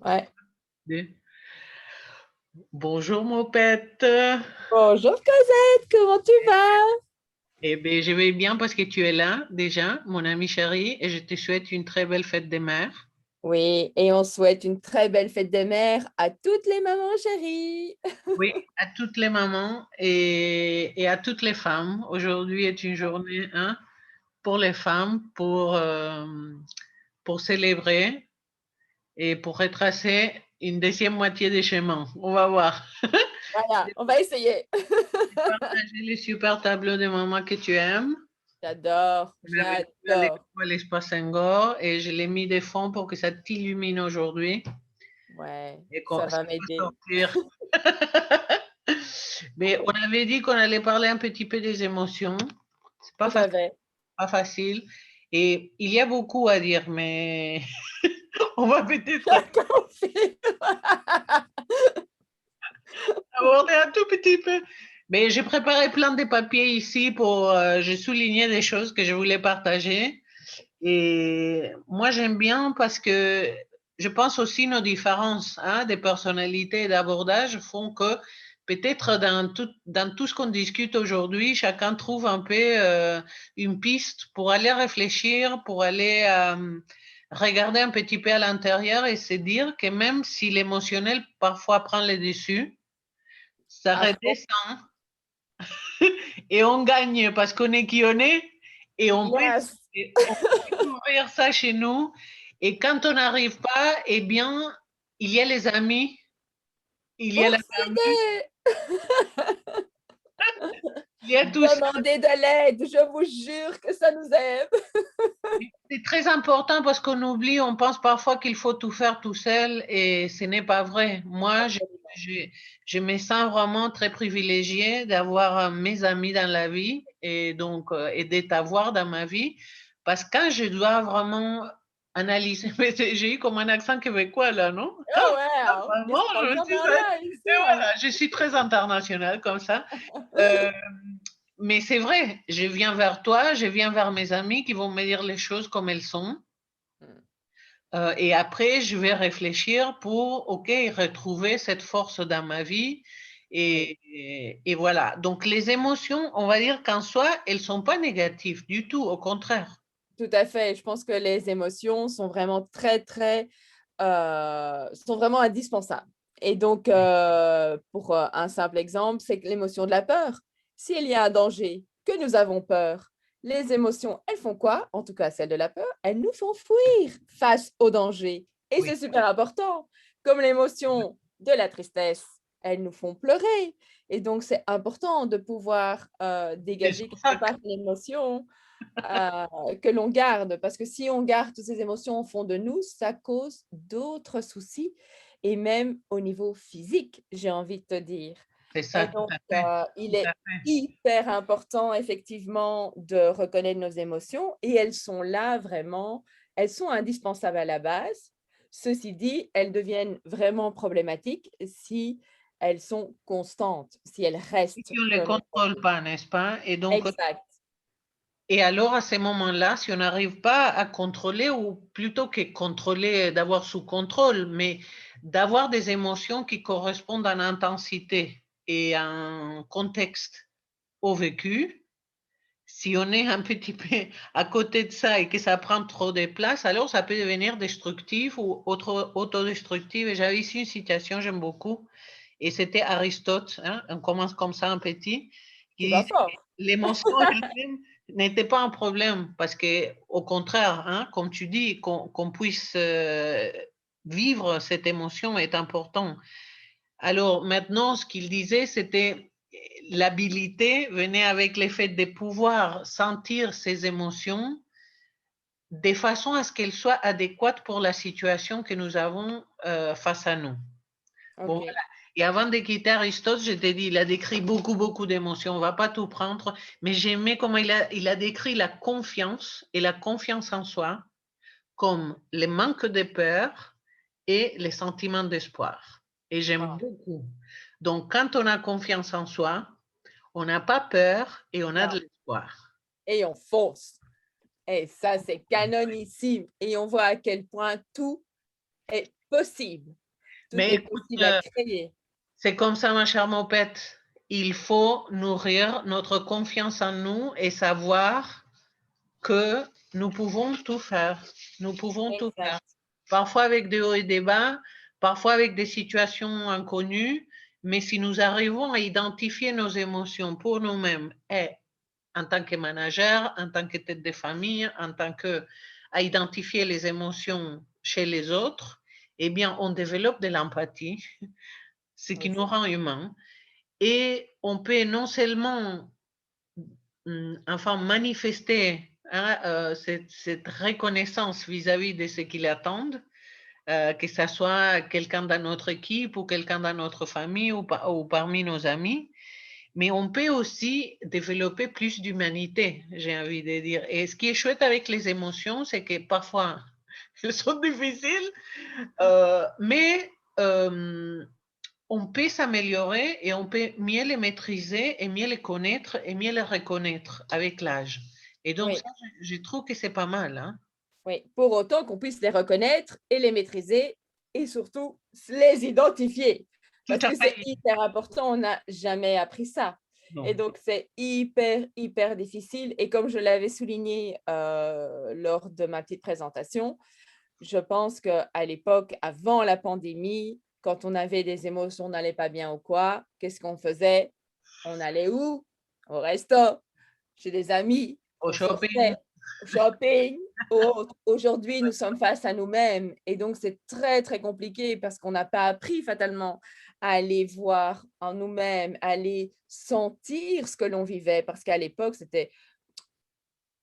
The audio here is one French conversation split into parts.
Ouais. Deux. Bonjour, mon pet. Bonjour Cosette, comment tu vas? Eh bien, je vais bien parce que tu es là déjà, mon ami chéri, et je te souhaite une très belle fête des mères. Oui, et on souhaite une très belle fête des mères à toutes les mamans chéries. Oui, à toutes les mamans et à toutes les femmes. Aujourd'hui est une journée hein, pour les femmes, pour célébrer et pour retracer une deuxième moitié des chemins. On va voir. Voilà, on va essayer. Partager les super tableaux de maman que tu aimes. J'adore, On avait vu à j'adore. l'école l'espace Senghor et je l'ai mis des fonds pour que ça t'illumine aujourd'hui Ouais, et ça qu'on ça va va m'aider. sortir. Mais on avait dit qu'on allait parler un petit peu des émotions. C'est pas Tout à facile, fait. pas facile. Et il y a beaucoup à dire, mais on va peut-être Chacun fait. aborder un tout petit peu. Mais j'ai préparé plein de papiers ici pour, j'ai souligné des choses que je voulais partager. Et moi, j'aime bien parce que je pense aussi nos différences hein, des personnalités et d'abordage font que peut-être dans tout ce qu'on discute aujourd'hui, chacun trouve un peu une piste pour aller réfléchir, pour aller regarder un petit peu à l'intérieur et se dire que même si l'émotionnel parfois prend le dessus, ça À fond. redescend et on gagne parce qu'on est qui on est et Yes. on peut découvrir ça chez nous. Et quand on n'arrive pas, eh bien, il y a les amis, il y a Pour la famille, s'aider, il y a tout ça. demander de l'aide, je vous jure que ça nous aide. C'est très important parce qu'on oublie, on pense parfois qu'il faut tout faire tout seul et ce n'est pas vrai. Moi, Absolument. je, je me sens vraiment très privilégiée d'avoir mes amis dans la vie et donc et de t'avoir dans ma vie parce que quand je dois vraiment analyser, mais j'ai eu comme un accent québécois là, non? Oh ouais, hein, Vraiment, je me espagnol, suis ici. et voilà, je suis très internationale comme ça. Euh, mais c'est vrai, je viens vers toi, je viens vers mes amis qui vont me dire les choses comme elles sont. Et après, je vais réfléchir pour, OK, retrouver cette force dans ma vie. Oui. Et voilà. Donc, les émotions, on va dire qu'en soi, elles ne sont pas négatives du tout, au contraire. Tout à fait. Je pense que les émotions sont vraiment sont vraiment indispensables. Et donc, pour un simple exemple, c'est que l'émotion de la peur. S'il y a un danger, que nous avons peur, les émotions, elles font quoi? En tout cas, celle de la peur, elles nous font fuir face au danger. Et Oui. c'est super important. Comme l'émotion de la tristesse, elles nous font pleurer. Et donc, c'est important de pouvoir C'est dégager pour quelque ça que part l'émotion que l'on garde, parce que si on garde toutes ces émotions au fond de nous, ça cause d'autres soucis, et même au niveau physique, j'ai envie de te dire. c'est Et ça, tout donc, à fait. il Tout à est fait. hyper important, effectivement, de reconnaître nos émotions, et elles sont là vraiment, elles sont indispensables à la base. Ceci dit, elles deviennent vraiment problématiques si elles sont constantes, si elles Et restent si on ne les comme... contrôle pas, n'est-ce pas? Et donc, Exact. et alors, à ces moments-là, si on n'arrive pas à contrôler, ou plutôt que contrôler, d'avoir sous contrôle, mais d'avoir des émotions qui correspondent en intensité et en contexte au vécu, si on est un petit peu à côté de ça et que ça prend trop de place, alors ça peut devenir destructif ou autodestructif. Et j'avais ici une citation, j'aime beaucoup, et c'était Aristote, hein, on commence comme ça un petit, Tu qui vas disait que fort. l'émotion elle-même n'était pas un problème, parce que au contraire, hein, comme tu dis, qu'on puisse vivre cette émotion est important. Alors maintenant, ce qu'il disait, c'était l'habilité venait avec l'effet de pouvoir sentir ses émotions de façon à ce qu'elles soient adéquates pour la situation que nous avons face à nous. Bon, OK. voilà. Et avant de quitter Aristote, je t'ai dit, il a décrit beaucoup, beaucoup d'émotions. On ne va pas tout prendre, mais j'aimais comment il a décrit la confiance et la confiance en soi comme les manques de peur et les sentiments d'espoir. Et j'aime Wow. beaucoup. Donc, quand on a confiance en soi, on n'a pas peur et on a de Non. l'espoir. Et on fonce. Et ça, c'est canonissime. Et on voit à quel point tout est possible. Tout Mais est écoute, possible à créer. c'est comme ça, ma chère Mopette. Il faut nourrir notre confiance en nous et savoir que nous pouvons tout faire. Nous pouvons tout faire. Exact. Parfois avec des hauts et des bas, parfois avec des situations inconnues, mais si nous arrivons à identifier nos émotions pour nous-mêmes et en tant que manager, en tant que tête de famille, en tant que à identifier les émotions chez les autres, eh bien, on développe de l'empathie, ce qui Oui, nous rend humains, et on peut non seulement enfin manifester cette reconnaissance vis-à-vis de ce qu'ils attendent, que ce soit quelqu'un dans notre équipe ou quelqu'un dans notre famille ou parmi nos amis, mais on peut aussi développer plus d'humanité, j'ai envie de dire. Et ce qui est chouette avec les émotions, c'est que parfois, elles sont difficiles, mais on peut s'améliorer et on peut mieux les maîtriser et mieux les connaître et mieux les reconnaître avec l'âge. Et donc, oui, ça, je trouve que c'est pas mal. Hein? oui. Pour autant qu'on puisse les reconnaître et les maîtriser et surtout les identifier. Tout Parce à que c'est fait. hyper important, on n'a jamais appris ça. Et Non. donc, c'est hyper, hyper difficile. Et comme je l'avais souligné lors de ma petite présentation, je pense qu'à l'époque, avant la pandémie, quand on avait des émotions, on n'allait pas bien ou quoi, qu'est-ce qu'on faisait? On allait où? Au resto, chez des amis, Au on shopping. sortait, au shopping ou autre. Aujourd'hui, nous sommes face à nous-mêmes et donc c'est très, très compliqué parce qu'on n'a pas appris fatalement à aller voir en nous-mêmes, à aller sentir ce que l'on vivait parce qu'à l'époque, c'était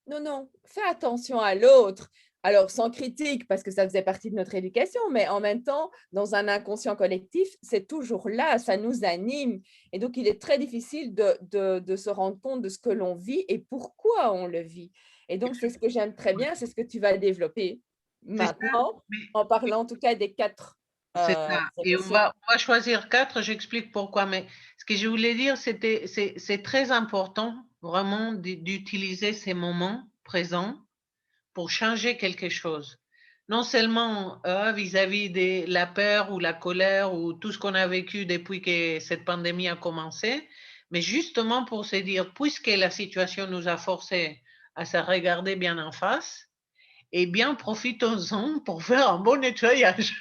non, non, fais attention à l'autre. Alors, sans critique, parce que ça faisait partie de notre éducation, mais en même temps, dans un inconscient collectif, c'est toujours là, ça nous anime. Et donc, il est très difficile de se rendre compte de ce que l'on vit et pourquoi on le vit. Et donc, c'est ce que j'aime très bien, c'est ce que tu vas développer C'est ça. maintenant, Mais en parlant en tout cas des 4 c'est ça. Et on émotions. va, on va choisir 4, j'explique pourquoi. Mais ce que je voulais dire, c'est très important vraiment d'utiliser ces moments présents pour changer quelque chose. Non seulement vis-à-vis de la peur ou la colère ou tout ce qu'on a vécu depuis que cette pandémie a commencé, mais justement pour se dire, puisque la situation nous a forcés à se regarder bien en face, eh bien, profitons-en pour faire un bon nettoyage.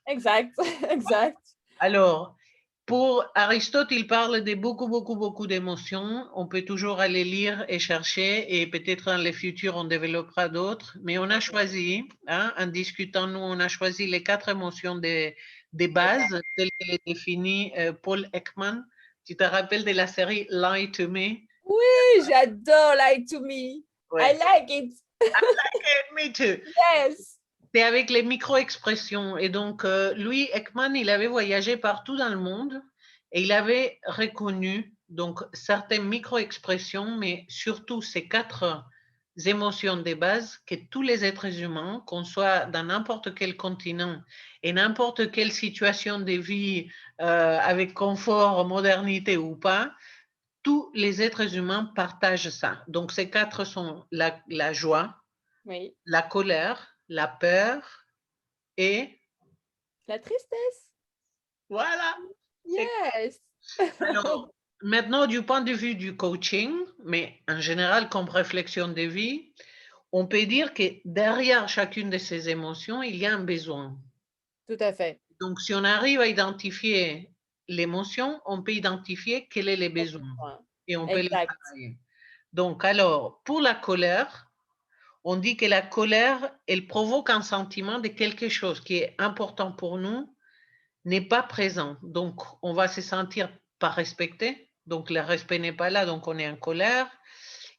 Exact, exact. Alors, pour Aristote, il parle de beaucoup, beaucoup, beaucoup d'émotions. On peut toujours aller lire et chercher et peut-être dans le futur, on développera d'autres. Mais on a choisi, hein, en discutant, nous, on a choisi les 4 émotions des bases telles qu'elles est définies Paul Ekman. Tu te rappelles de la série Lie to Me? Oui, j'adore Lie to Me. I Ouais. like it. Me too. Yes. C'est avec les micro-expressions. Et donc, lui, Ekman, il avait voyagé partout dans le monde et il avait reconnu donc certaines micro-expressions, mais surtout ces 4 émotions de base que tous les êtres humains, qu'on soit dans n'importe quel continent et n'importe quelle situation de vie avec confort, modernité ou pas, tous les êtres humains partagent ça. Donc, ces 4 sont la joie, Oui. la colère, la peur, et La tristesse. voilà. Yes. Alors, maintenant, du point de vue du coaching, mais en général comme réflexion de vie, on peut dire que derrière chacune de ces émotions, il y a un besoin. Tout à fait. Donc, si on arrive à identifier l'émotion, on peut identifier quels sont les besoins et on peut les Exact. travailler. Donc, alors, pour la colère, on dit que la colère, elle provoque un sentiment de quelque chose qui est important pour nous, n'est pas présent. Donc, on va se sentir pas respecté. Donc, le respect n'est pas là, donc on est en colère.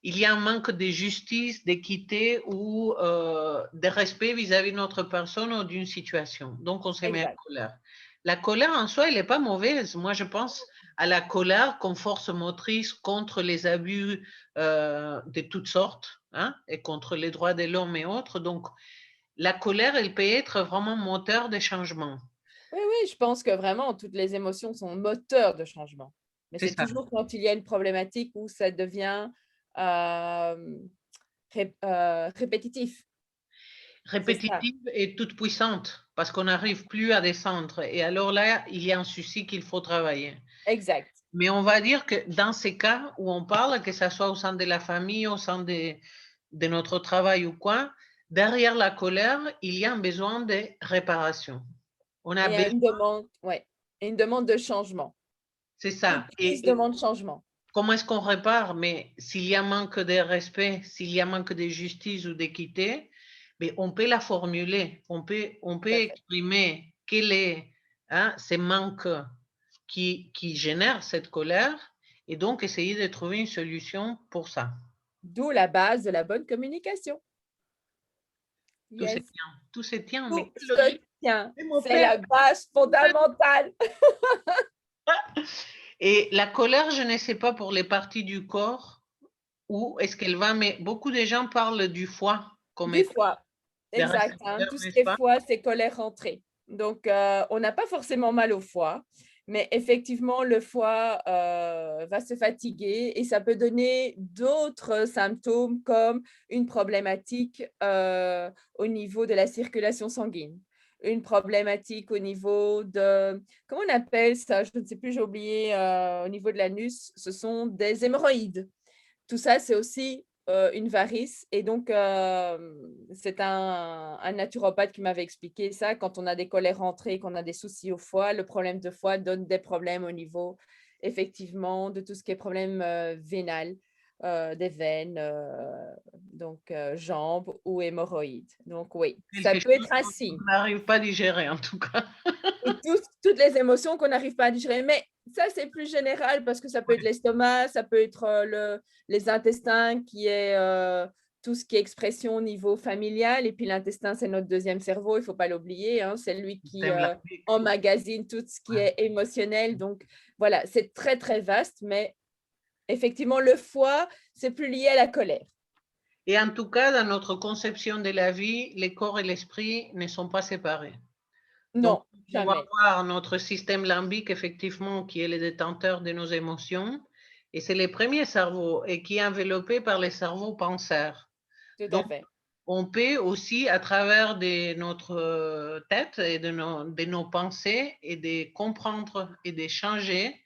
Il y a un manque de justice, d'équité ou de respect vis-à-vis de notre personne ou d'une situation. Donc, on se met en Exact. colère. La colère en soi, elle n'est pas mauvaise. Moi, je pense à la colère comme force motrice contre les abus de toutes sortes, hein, et contre les droits de l'homme et autres. Donc, la colère, elle peut être vraiment moteur de changement. Oui, oui, je pense que vraiment, toutes les émotions sont moteurs de changement. Mais C'est c'est ça. toujours quand il y a une problématique où ça devient répétitif. répétitive et toute puissante parce qu'on n'arrive plus à descendre. Et alors là, il y a un souci qu'il faut travailler. Exact. Mais on va dire que dans ces cas où on parle, que ce soit au sein de la famille, au sein de notre travail ou quoi, derrière la colère, il y a un besoin de réparation. On a Et besoin, une demande de changement. c'est Toute ça. crise demande changement. Comment est-ce qu'on répare? Mais s'il y a manque de respect, s'il y a manque de justice ou d'équité, mais on peut la formuler, on peut Tout à fait. exprimer quel est ces manques qui génèrent cette colère et donc essayer de trouver une solution pour ça. D'où la base de la bonne communication. Tout se Yes. tient, tout se tient, mais Tout quelle se logique! tient. C'est mon C'est père. la base fondamentale. Et la colère, je ne sais pas pour les parties du corps où est-ce qu'elle va, mais beaucoup de gens parlent du foie comme Du étant foie. des Exact. récepteurs, Tout ce qui n'est-ce est pas? foie, c'est colère rentrée. Donc, on n'a pas forcément mal au foie, mais effectivement, le foie va se fatiguer et ça peut donner d'autres symptômes comme une problématique au niveau de la circulation sanguine, une problématique au niveau de, comment on appelle ça? Je ne sais plus, j'ai oublié, au niveau de l'anus, ce sont des hémorroïdes. Tout ça, c'est aussi une varice. Et donc, c'est un naturopathe qui m'avait expliqué ça. Quand on a des colères rentrées, qu'on a des soucis au foie, le problème de foie donne des problèmes au niveau, effectivement, de tout ce qui est problème vénal, des veines, donc jambes ou hémorroïdes. Donc, oui, ça Quelque peut chose être un qu'on signe. n'arrive pas à digérer en tout cas. Et toutes les émotions qu'on n'arrive pas à digérer. Mais ça, c'est plus général parce que ça peut être l'estomac, ça peut être les intestins, qui est tout ce qui est expression au niveau familial. Et puis l'intestin, c'est notre deuxième cerveau, il ne faut pas l'oublier. Hein, c'est lui qui Système limbique. emmagasine tout ce qui est émotionnel. Donc voilà, c'est très, très vaste. Mais effectivement, le foie, c'est plus lié à la colère. Et en tout cas, dans notre conception de la vie, le corps et l'esprit ne sont pas séparés. Donc, Non, on va jamais. voir notre système limbique, effectivement, qui est le détenteur de nos émotions, et c'est le premier cerveau, et qui est enveloppé par les cerveaux penseurs. Tout à Donc, fait. on peut aussi, à travers de notre tête et de nos pensées, et de comprendre et de changer,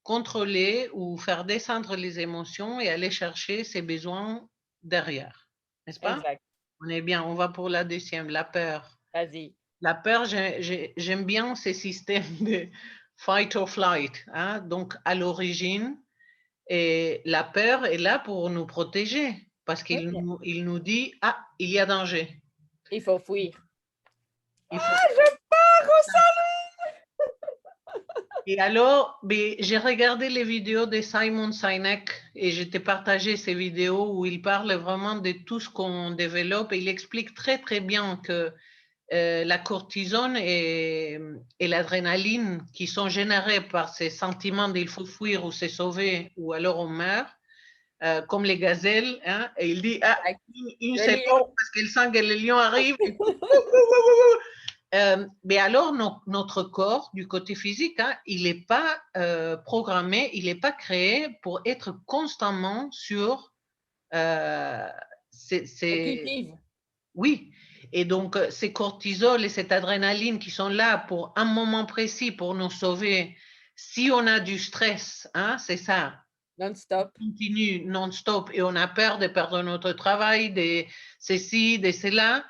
contrôler ou faire descendre les émotions et aller chercher ses besoins derrière. N'est-ce pas? Exact. On est bien, on va pour la deuxième, la peur. Vas-y. La peur, j'aime bien ces systèmes de fight or flight. Hein? Donc, à l'origine, et la peur est là pour nous protéger parce qu'il Ok. il nous dit, ah, il y a danger. Il faut fuir. Il faut... Je pars au salut. Et alors, ben, j'ai regardé les vidéos de Simon Sinek et je t'ai partagé ces vidéos où il parle vraiment de tout ce qu'on développe et il explique très très bien que la cortisone et l'adrénaline qui sont générés par ces sentiments d'il faut fuir ou se sauver ou alors on meurt, comme les gazelles, hein, et il dit, ah, Exact. une Le seconde lion. parce qu'il sent que le lion arrive. Mais alors, notre corps, du côté physique, hein, il n'est pas programmé, il n'est pas créé pour être constamment sur Qui Oui, et donc ces cortisol et cette adrénaline qui sont là pour un moment précis pour nous sauver, si on a du stress, hein, c'est ça, non-stop. continue non-stop et on a peur de perdre notre travail, de ceci, de cela,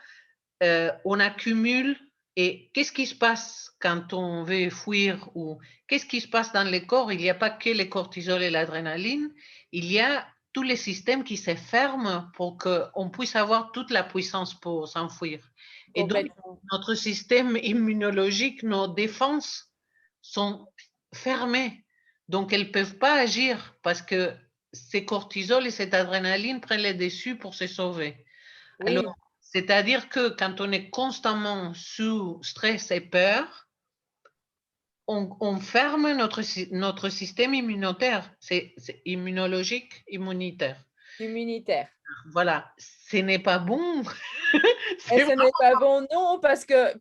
on accumule. Et qu'est-ce qui se passe quand on veut fuir ou qu'est-ce qui se passe dans le corps? Il n'y a pas que les cortisol et l'adrénaline, il y a tous les systèmes qui se ferment pour qu'on puisse avoir toute la puissance pour s'enfuir. Et donc, Complètement. notre système immunologique, nos défenses sont fermées. Donc, elles ne peuvent pas agir parce que ces cortisol et cette adrénaline prennent les dessus pour se sauver. Oui, Alors, c'est-à-dire que quand on est constamment sous stress et peur, on ferme notre système immunitaire, c'est immunologique, immunitaire. immunitaire. Voilà, ce n'est pas bon. Et C'est ce n'est pas bon, non, parce que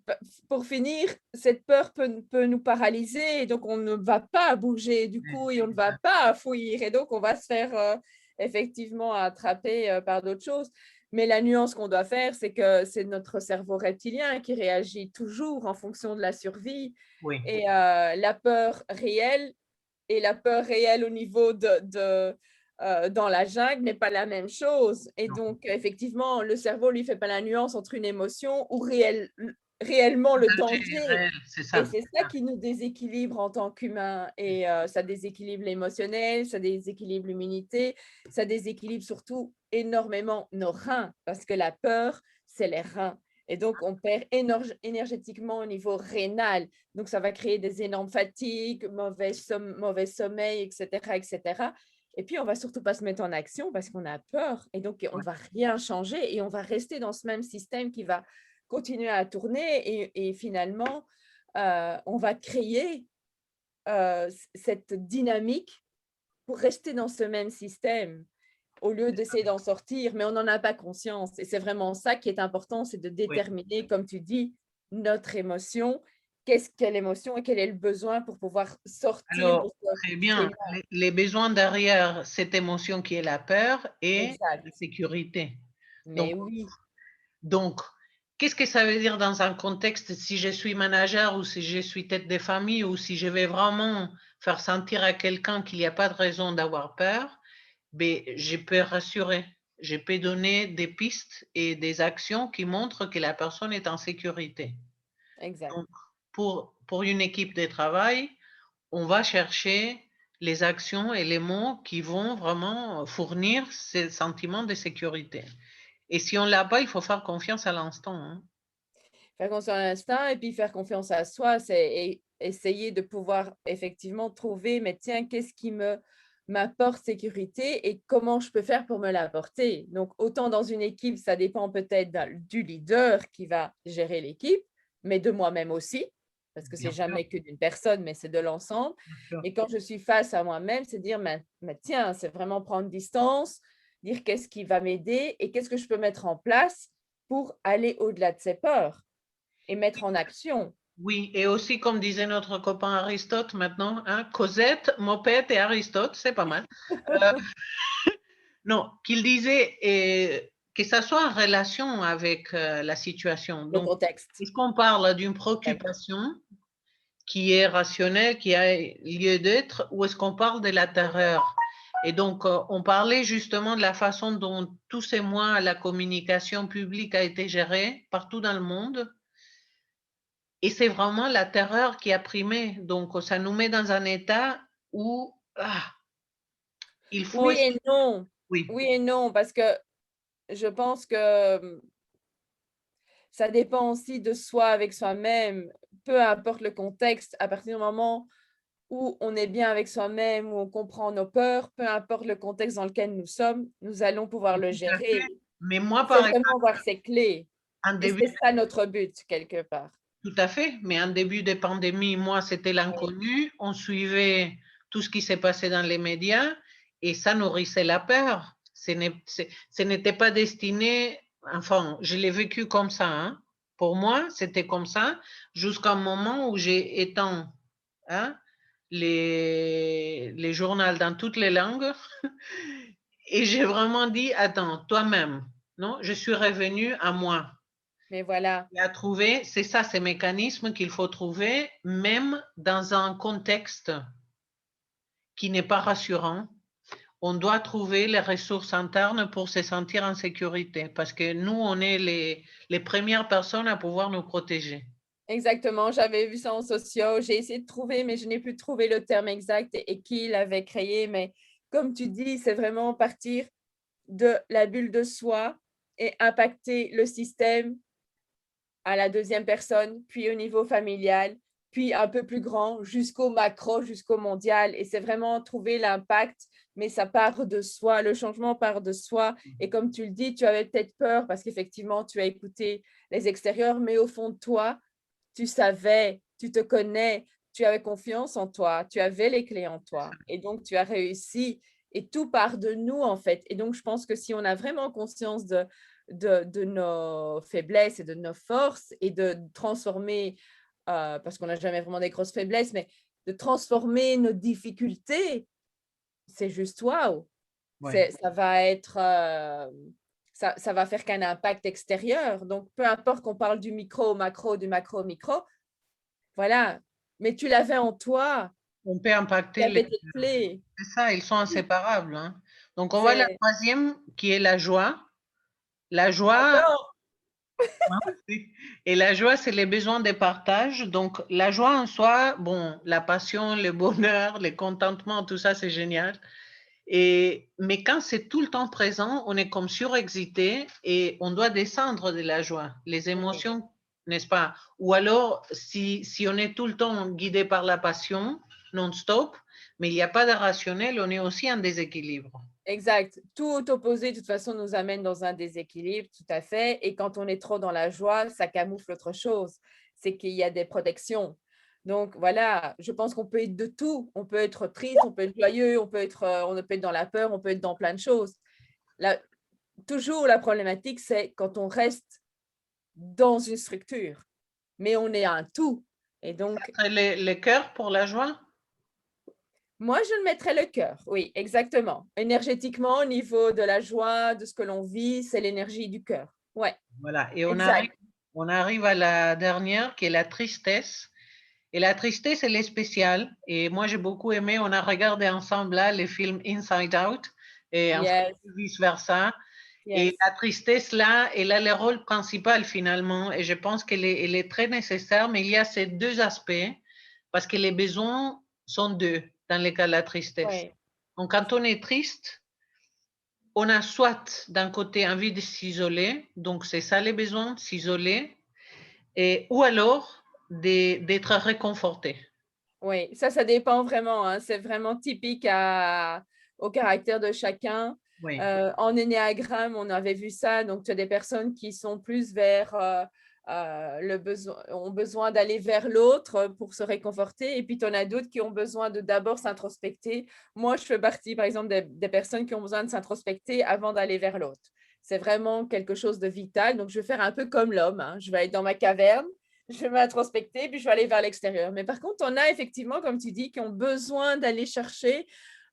pour finir, cette peur peut nous paralyser et donc on ne va pas bouger du coup et on ne va pas fuir et donc on va se faire effectivement attraper par d'autres choses. Mais la nuance qu'on doit faire, c'est que c'est notre cerveau reptilien qui réagit toujours en fonction de la survie. Oui. Et la peur réelle et la peur réelle au niveau dans la jungle n'est pas la même chose. Et Non. donc, effectivement, le cerveau ne lui fait pas la nuance entre une émotion ou réellement le danger. Réel, c'est Et ça. c'est ça qui nous déséquilibre en tant qu'humains. Et ça déséquilibre l'émotionnel, ça déséquilibre l'immunité, ça déséquilibre surtout énormément nos reins, parce que la peur, c'est les reins. Et donc, on perd énergétiquement au niveau rénal. Donc, ça va créer des énormes fatigues, mauvais sommeil, etc., etc. Et puis, on va surtout pas se mettre en action parce qu'on a peur. Et donc, on Ouais. va rien changer et on va rester dans ce même système qui va continuer à tourner. Et finalement, on va créer cette dynamique pour rester dans ce même système au lieu d'essayer d'en sortir, mais on n'en a pas conscience. Et c'est vraiment ça qui est important, c'est de Oui. déterminer, comme tu dis, notre émotion. Quelle émotion et quel est le besoin pour pouvoir sortir de Alors, ce très bien. schéma. Les besoins derrière cette émotion qui est la peur et la Exact. sécurité. Donc, Mais oui, donc, qu'est-ce que ça veut dire dans un contexte si je suis manager ou si je suis tête de famille ou si je vais vraiment faire sentir à quelqu'un qu'il n'y a pas de raison d'avoir peur, ben, je peux rassurer. Je peux donner des pistes et des actions qui montrent que la personne est en sécurité. exact. Donc, pour une équipe de travail, on va chercher les actions et les mots qui vont vraiment fournir ce sentiment de sécurité. Et si on l'a pas, il faut faire confiance à l'instant, hein. Faire confiance à l'instinct et puis faire confiance à soi, c'est essayer de pouvoir effectivement trouver, mais tiens, qu'est-ce qui m'apporte sécurité et comment je peux faire pour me l'apporter. Donc, autant dans une équipe, ça dépend peut-être du leader qui va gérer l'équipe, mais de moi-même aussi, parce que c'est Bien sûr, jamais que d'une personne, mais c'est de l'ensemble. bien sûr. Et quand je suis face à moi-même, c'est dire, mais tiens, c'est vraiment prendre distance, dire qu'est-ce qui va m'aider et qu'est-ce que je peux mettre en place pour aller au-delà de ces peurs et mettre en action. Oui, et aussi, comme disait notre copain Aristote maintenant, hein, Cosette, Mopette et Aristote, c'est pas mal. Euh, non, qu'il disait que ça soit en relation avec la situation. Le Donc, contexte. est-ce qu'on parle d'une Exact. préoccupation qui est rationnelle, qui a lieu d'être, ou est-ce qu'on parle de la terreur? Et donc, on parlait justement de la façon dont tous ces mois, la communication publique a été gérée partout dans le monde. Et c'est vraiment la terreur qui a primé. Donc, ça nous met dans un état où il faut Oui essayer. et non. Oui, Oui et non, parce que je pense que ça dépend aussi de soi avec soi-même. Peu importe le contexte, à partir du moment où on est bien avec soi-même, où on comprend nos peurs, peu importe le contexte dans lequel nous sommes, nous allons pouvoir le tout à fait. gérer. Mais moi, C'est par vraiment exemple, voir ses clés. en Et début, c'est ça notre but, quelque part. tout à fait, mais en début de pandémie, moi, c'était Oui, l'inconnu. On suivait tout ce qui s'est passé dans les médias et ça nourrissait la peur. Ce n'était pas destiné, enfin, je l'ai vécu comme ça, hein. Pour moi, c'était comme ça jusqu'à un moment où j'ai éteint, hein, les journaux dans toutes les langues et j'ai vraiment dit, attends, toi-même, non, je suis revenue à moi. mais voilà. Et à trouver, c'est ça, ces mécanismes qu'il faut trouver, même dans un contexte qui n'est pas rassurant. On doit trouver les ressources internes pour se sentir en sécurité, parce que nous, on est les premières personnes à pouvoir nous protéger. Exactement, j'avais vu ça en socio. J'ai essayé de trouver, mais je n'ai plus trouvé le terme exact et qui l'avait créé. Mais comme tu dis, c'est vraiment partir de la bulle de soi et impacter le système à la deuxième personne, puis au niveau familial, puis un peu plus grand, jusqu'au macro, jusqu'au mondial. Et c'est vraiment trouver l'impact, mais ça part de soi, le changement part de soi. Et comme tu le dis, tu avais peut-être peur parce qu'effectivement, tu as écouté les extérieurs, mais au fond de toi, tu savais, tu te connais, tu avais confiance en toi, tu avais les clés en toi. Et donc, tu as réussi. Et tout part de nous, en fait. Et donc, je pense que si on a vraiment conscience de nos faiblesses et de nos forces et de transformer, parce qu'on n'a jamais vraiment des grosses faiblesses, mais de transformer nos difficultés, c'est juste waouh. Ouais. Ça va être, ça va faire qu'un impact extérieur. Donc, peu importe qu'on parle du micro au macro, du macro au micro, voilà. Mais tu l'avais en toi, On peut tu impacter les... avais tes clés. C'est ça, ils sont inséparables, hein. Donc, on voit la C'est troisième qui est la joie. La joie, encore, oui. Et la joie, c'est les besoins de partage. Donc, la joie en soi, bon, la passion, le bonheur, le contentement, tout ça, c'est génial. Mais quand c'est tout le temps présent, on est comme surexcité et on doit descendre de la joie. Les oui. émotions, n'est-ce pas? Ou alors, si on est tout le temps guidé par la passion, non-stop, mais il n'y a pas de rationnel, on est aussi en déséquilibre. Exact. Tout opposé, de toute façon, nous amène dans un déséquilibre, tout à fait. Et quand on est trop dans la joie, ça camoufle autre chose. C'est qu'il y a des protections. Donc, voilà, je pense qu'on peut être de tout. On peut être triste, on peut être joyeux, on peut être dans la peur, on peut être dans plein de choses. La- Toujours, la problématique, c'est quand on reste dans une structure, mais on est un tout. Et donc, Les cœurs pour la joie? moi, je le mettrais le cœur. Oui, exactement. Énergétiquement, au niveau de la joie, de ce que l'on vit, c'est l'énergie du cœur. Ouais, Voilà. Et exact. on arrive à la dernière qui est la tristesse. Et la tristesse, elle est spéciale. Et moi, j'ai beaucoup aimé. On a regardé ensemble là les films Inside Out et en fait, Yes, vice-versa. Et yes. la tristesse, là, elle a le rôle principal finalement. Et je pense elle est très nécessaire. Mais il y a ces deux aspects parce que les besoins sont deux dans le cas de la tristesse. Ouais. Donc, quand on est triste, on a soit d'un côté envie de s'isoler, donc c'est ça les besoins, s'isoler, ou alors d'être réconforté. Oui, ça dépend vraiment, hein. C'est vraiment typique au caractère de chacun. Oui, En énéagramme, on avait vu ça. Donc, tu as des personnes qui sont plus vers ont besoin d'aller vers l'autre pour se réconforter. Et puis, tu en as d'autres qui ont besoin de d'abord s'introspecter. Moi, je fais partie, par exemple, des personnes qui ont besoin de s'introspecter avant d'aller vers l'autre. C'est vraiment quelque chose de vital. Donc, je vais faire un peu comme l'homme, hein. Je vais être dans ma caverne, je vais m'introspecter, puis je vais aller vers l'extérieur. Mais par contre, on a effectivement, comme tu dis, qui ont besoin d'aller chercher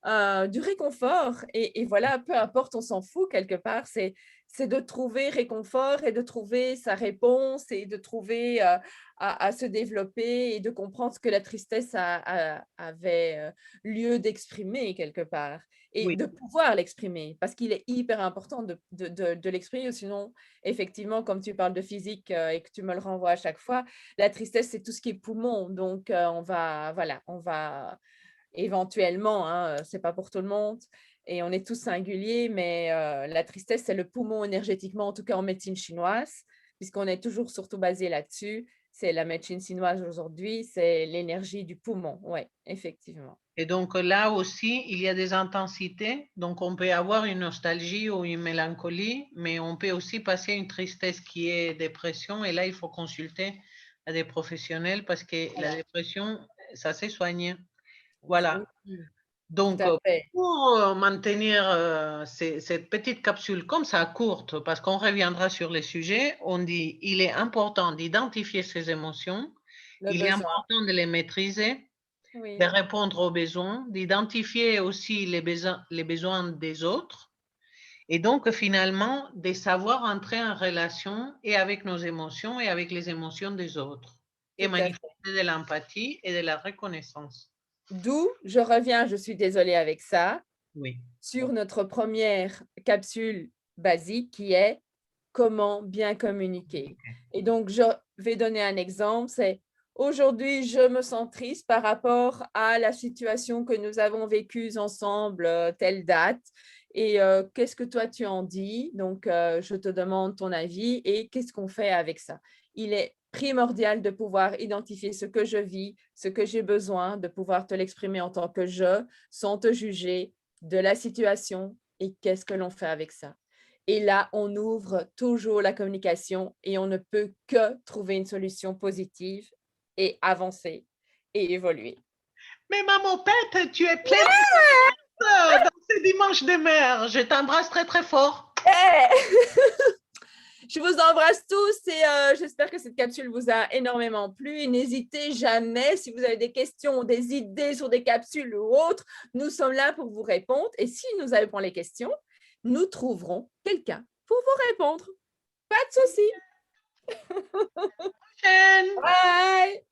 du réconfort. Et voilà, peu importe, on s'en fout quelque part. C'est de trouver réconfort et de trouver sa réponse et de trouver à se développer et de comprendre ce que la tristesse avait lieu d'exprimer quelque part et oui. de pouvoir l'exprimer parce qu'il est hyper important de l'exprimer. Sinon, effectivement, comme tu parles de physique et que tu me le renvoies à chaque fois, la tristesse, c'est tout ce qui est poumon. Donc, on va éventuellement, hein, c'est pas pour tout le monde et on est tous singuliers, mais la tristesse, c'est le poumon énergétiquement, en tout cas en médecine chinoise, puisqu'on est toujours surtout basé là-dessus. C'est la médecine chinoise aujourd'hui, c'est l'énergie du poumon. Oui, effectivement. Et donc là aussi, il y a des intensités. Donc on peut avoir une nostalgie ou une mélancolie, mais on peut aussi passer une tristesse qui est dépression. Et là, il faut consulter à des professionnels parce que la Voilà. dépression, ça s'est soigné. Voilà. Oui, tout Donc, à fait. pour maintenir cette petite capsule comme ça, courte, parce qu'on reviendra sur les sujets, on dit il est important d'identifier ses émotions, Le il est besoin. important de les maîtriser, de Oui, répondre aux besoins, d'identifier aussi les besoins des autres, et donc finalement de savoir entrer en relation et avec nos émotions et avec les émotions des autres, et tout à fait. manifester de l'empathie et de la reconnaissance. D'où je reviens, je suis désolée avec ça, Oui. sur notre première capsule basique qui est comment bien communiquer. Et donc, je vais donner un exemple, c'est aujourd'hui, je me sens triste par rapport à la situation que nous avons vécue ensemble, telle date. Et qu'est-ce que toi tu en dis? Donc, je te demande ton avis et qu'est-ce qu'on fait avec ça? Il est primordial de pouvoir identifier ce que je vis, ce que j'ai besoin, de pouvoir te l'exprimer en tant que je, sans te juger de la situation et qu'est-ce que l'on fait avec ça. Et là, on ouvre toujours la communication et on ne peut que trouver une solution positive et avancer et évoluer. Mais maman Pète, tu es pleine dans ce dimanche de mer. Je t'embrasse très très fort. Hey. Je vous embrasse tous et j'espère que cette capsule vous a énormément plu. Et n'hésitez jamais, si vous avez des questions, des idées sur des capsules ou autres, nous sommes là pour vous répondre. Et si nous avons les questions, nous trouverons quelqu'un pour vous répondre. Pas de souci. Prochaine. Bye!